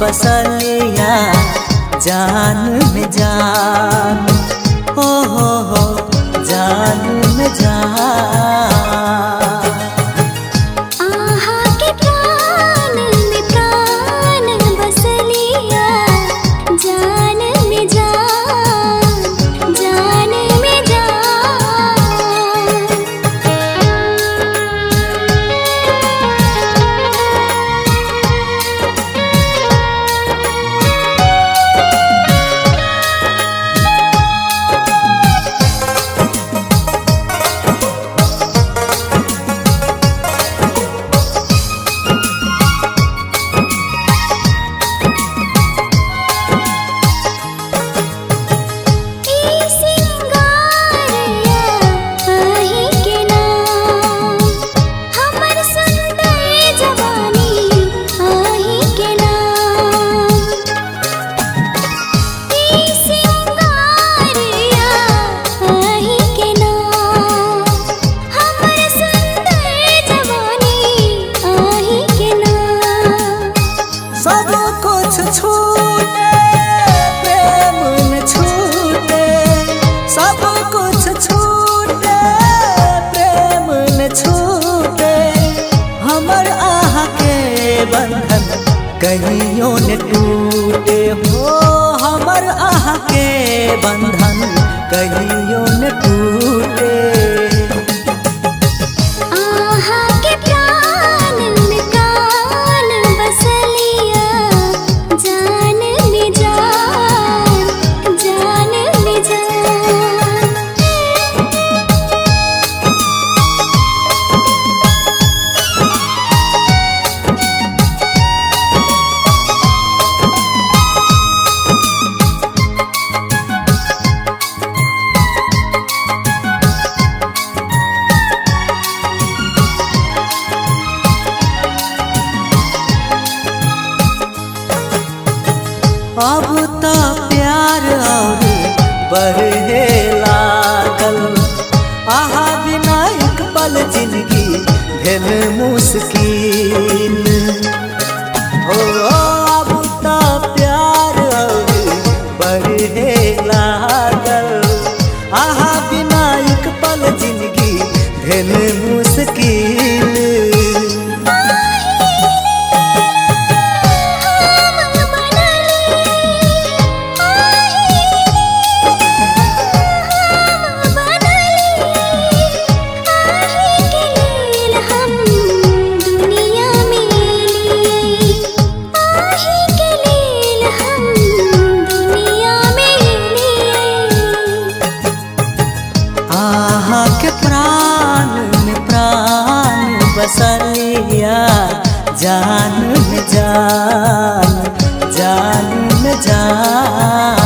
बसलिया जान में जान, ओ हो जान में जान। बंधन कहियो न टूटे हो, हमर आह के बंधन कहियो न टूटे। अब तो प्यार और बढ़े लागल, आहा बिना एक पल जिंदगी भेल मुश्किल हो। अब तो प्यार और बढ़े लागल, आहा बिना एक पल जिंदगी भेल मुश्किल। के प्राण में प्राण बसलिया जान में जान, जान में जान।